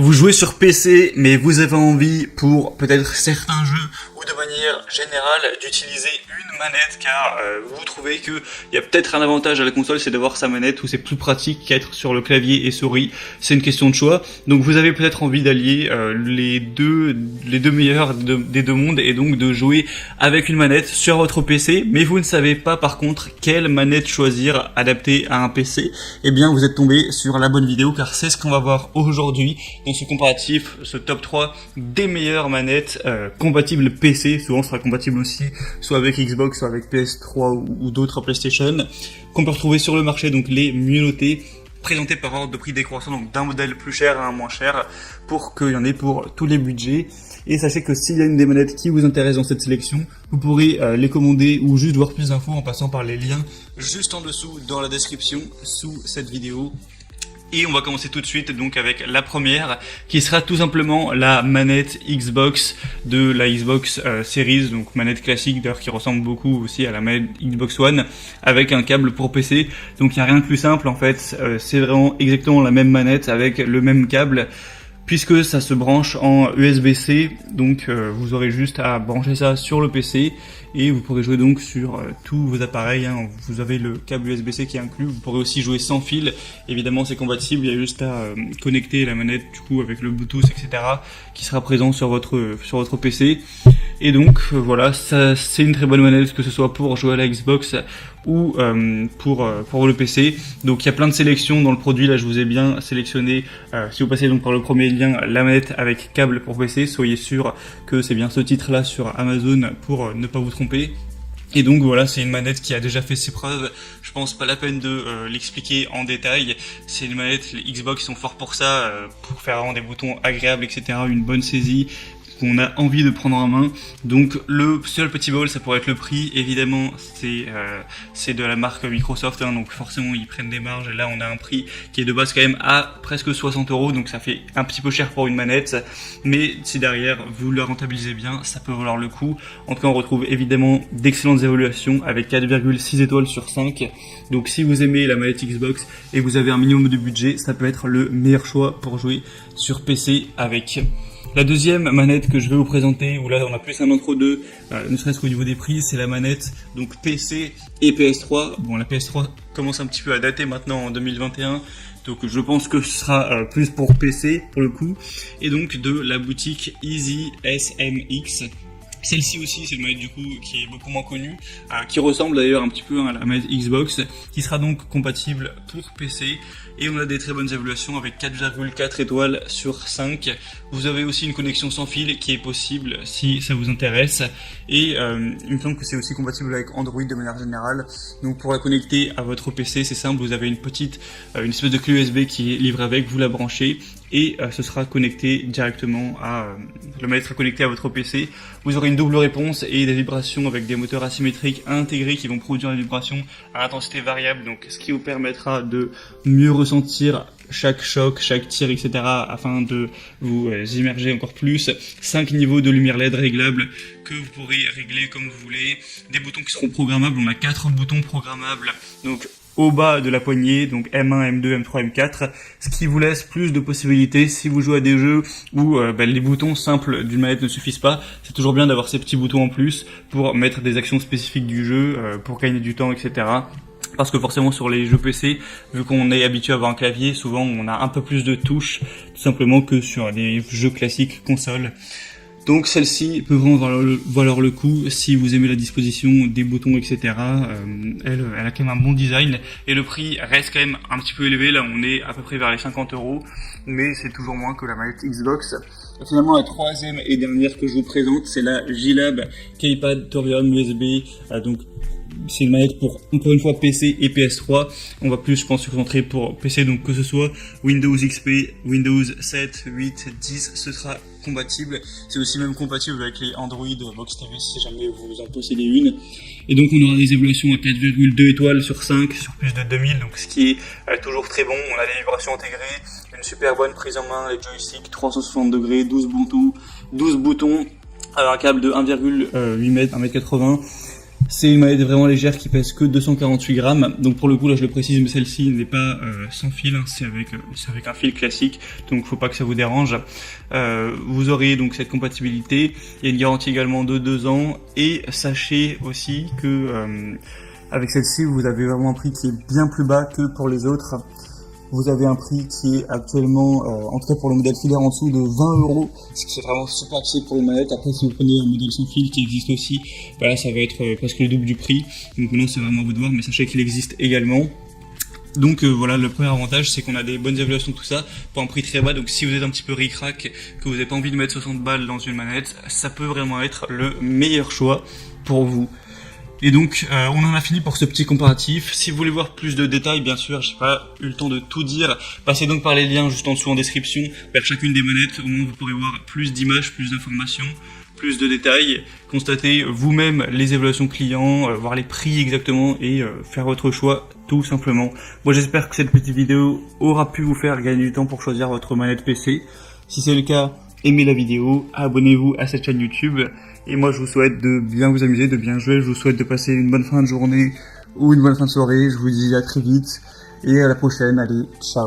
Vous jouez sur PC, mais vous avez envie, pour peut-être certains jeux ou de manière générale, d'utiliser une manette car vous trouvez qu'il y a peut-être un avantage à la console, c'est d'avoir sa manette, ou c'est plus pratique qu'être sur le clavier et souris. C'est une question de choix. Donc vous avez peut-être envie d'allier les deux meilleurs des deux mondes, et donc de jouer avec une manette sur votre PC, mais vous ne savez pas par contre quelle manette choisir adaptée à un PC. Eh bien vous êtes tombé sur la bonne vidéo, car c'est ce qu'on va voir aujourd'hui dans ce comparatif, ce top 3 des meilleures manettes compatibles PC. Souvent ce sera compatible aussi soit avec Xbox, soit avec PS3 ou d'autres PlayStation, qu'on peut retrouver sur le marché, donc les mieux notés, présentés par ordre de prix décroissant, donc d'un modèle plus cher à un moins cher, pour qu'il y en ait pour tous les budgets. Et sachez que s'il y a une des manettes qui vous intéresse dans cette sélection, vous pourrez les commander ou juste voir plus d'infos en passant par les liens juste en dessous dans la description sous cette vidéo. Et on va commencer tout de suite donc avec la première, qui sera tout simplement la manette Xbox de la Xbox Series, donc manette classique d'ailleurs qui ressemble beaucoup aussi à la manette Xbox One, avec un câble pour PC. Donc il n'y a rien de plus simple en fait, c'est vraiment exactement la même manette avec le même câble, puisque ça se branche en USB-C, donc vous aurez juste à brancher ça sur le PC et vous pourrez jouer donc sur tous vos appareils, hein. Vous avez le câble USB-C qui est inclus, vous pourrez aussi jouer sans fil, évidemment c'est compatible, il y a juste à connecter la manette du coup avec le Bluetooth, etc., qui sera présent sur votre PC. Et donc voilà, ça c'est une très bonne manette, que ce soit pour jouer à la Xbox ou pour le PC. Donc il y a plein de sélections dans le produit, là je vous ai bien sélectionné, si vous passez donc par le premier lien, la manette avec câble pour PC, soyez sûr que c'est bien ce titre là sur Amazon pour ne pas vous tromper. Et donc voilà, c'est une manette qui a déjà fait ses preuves, je pense pas la peine de l'expliquer en détail. C'est une manette, les Xbox sont forts pour ça, pour faire vraiment des boutons agréables, etc., une bonne saisie qu'on a envie de prendre en main. Donc le seul petit bémol, ça pourrait être le prix, évidemment c'est de la marque Microsoft, hein, donc forcément ils prennent des marges, et là on a un prix qui est de base quand même à presque 60 €, donc ça fait un petit peu cher pour une manette, mais si derrière vous la rentabilisez bien, ça peut valoir le coup. En tout cas on retrouve évidemment d'excellentes évaluations avec 4,6 étoiles sur 5, donc si vous aimez la manette Xbox et vous avez un minimum de budget, ça peut être le meilleur choix pour jouer sur PC avec. La deuxième manette que je vais vous présenter, où là on a plus un entre-deux, ne serait-ce qu'au niveau des prix, c'est la manette donc PC et PS3. Bon, la PS3 commence un petit peu à dater maintenant en 2021, donc je pense que ce sera plus pour PC pour le coup. Et donc de la boutique Easy SMX. Celle-ci aussi, c'est une manette du coup qui est beaucoup moins connue, qui ressemble d'ailleurs un petit peu à la manette Xbox, qui sera donc compatible pour PC, et on a des très bonnes évaluations avec 4,4 étoiles sur 5. Vous avez aussi une connexion sans fil qui est possible si ça vous intéresse, et il me semble que c'est aussi compatible avec Android de manière générale. Donc pour la connecter à votre PC, c'est simple, vous avez une espèce de clé USB qui est livrée avec, vous la branchez, et ce sera connecté directement la manette sera connectée à votre PC. Vous aurez une double réponse et des vibrations avec des moteurs asymétriques intégrés qui vont produire des vibrations à intensité variable, donc ce qui vous permettra de mieux ressentir chaque choc, chaque tir, etc., afin de vous immerger encore plus. 5 niveaux de lumière LED réglables que vous pourrez régler comme vous voulez. Des boutons qui seront programmables, on a 4 boutons programmables, donc au bas de la poignée, donc M1, M2, M3, M4, ce qui vous laisse plus de possibilités si vous jouez à des jeux où les boutons simples d'une manette ne suffisent pas. C'est toujours bien d'avoir ces petits boutons en plus pour mettre des actions spécifiques du jeu, pour gagner du temps, etc. Parce que forcément sur les jeux PC, vu qu'on est habitué à avoir un clavier, souvent on a un peu plus de touches, tout simplement que sur des jeux classiques console. Donc celle-ci peut vraiment valoir le coup si vous aimez la disposition des boutons, etc. Elle a quand même un bon design, et le prix reste quand même un petit peu élevé. Là on est à peu près vers les 50 €, mais c'est toujours moins que la manette Xbox. Et finalement la troisième et dernière que je vous présente, c'est la G-Lab Keypad Thorium USB. Donc c'est une manette pour, encore une fois, PC et PS3. On va plus, je pense, se concentrer pour PC, donc que ce soit Windows XP, Windows 7, 8, 10, ce sera compatible. C'est aussi même compatible avec les Android Box TV si jamais vous en possédez une. Et donc on aura des évaluations à 4,2 étoiles sur 5, sur plus de 2000, donc ce qui est toujours très bon. On a des vibrations intégrées, une super bonne prise en main, les joysticks 360 degrés, 12 boutons, alors un câble de 1,8 m, 1,80 m. C'est une manette vraiment légère qui pèse que 248 grammes. Donc pour le coup, là je le précise, mais celle-ci n'est pas sans fil, hein, c'est avec un fil classique. Donc faut pas que ça vous dérange. Vous aurez donc cette compatibilité. Il y a une garantie également de 2 ans. Et sachez aussi que avec celle-ci, vous avez vraiment un prix qui est bien plus bas que pour les autres. Vous avez un prix qui est actuellement, en tout cas pour le modèle filaire, en dessous de 20 euros, ce qui est vraiment super accessible pour une manette. Après, si vous prenez un modèle sans fil qui existe aussi, bah là, ça va être presque le double du prix. Donc maintenant, c'est vraiment à vous de voir, mais sachez qu'il existe également. Donc voilà, le premier avantage, c'est qu'on a des bonnes évaluations de tout ça pour un prix très bas. Donc si vous êtes un petit peu ric-rac, que vous n'avez pas envie de mettre 60 balles dans une manette, ça peut vraiment être le meilleur choix pour vous. Et donc, on en a fini pour ce petit comparatif. Si vous voulez voir plus de détails, bien sûr, j'ai pas eu le temps de tout dire. Passez donc par les liens juste en dessous en description vers chacune des manettes. Au moins, vous pourrez voir plus d'images, plus d'informations, plus de détails, constater vous-même les évaluations clients, voir les prix exactement et faire votre choix tout simplement. Moi, j'espère que cette petite vidéo aura pu vous faire gagner du temps pour choisir votre manette PC. Si c'est le cas, aimez la vidéo, abonnez-vous à cette chaîne YouTube. Et moi, je vous souhaite de bien vous amuser, de bien jouer. Je vous souhaite de passer une bonne fin de journée ou une bonne fin de soirée. Je vous dis à très vite et à la prochaine. Allez, ciao.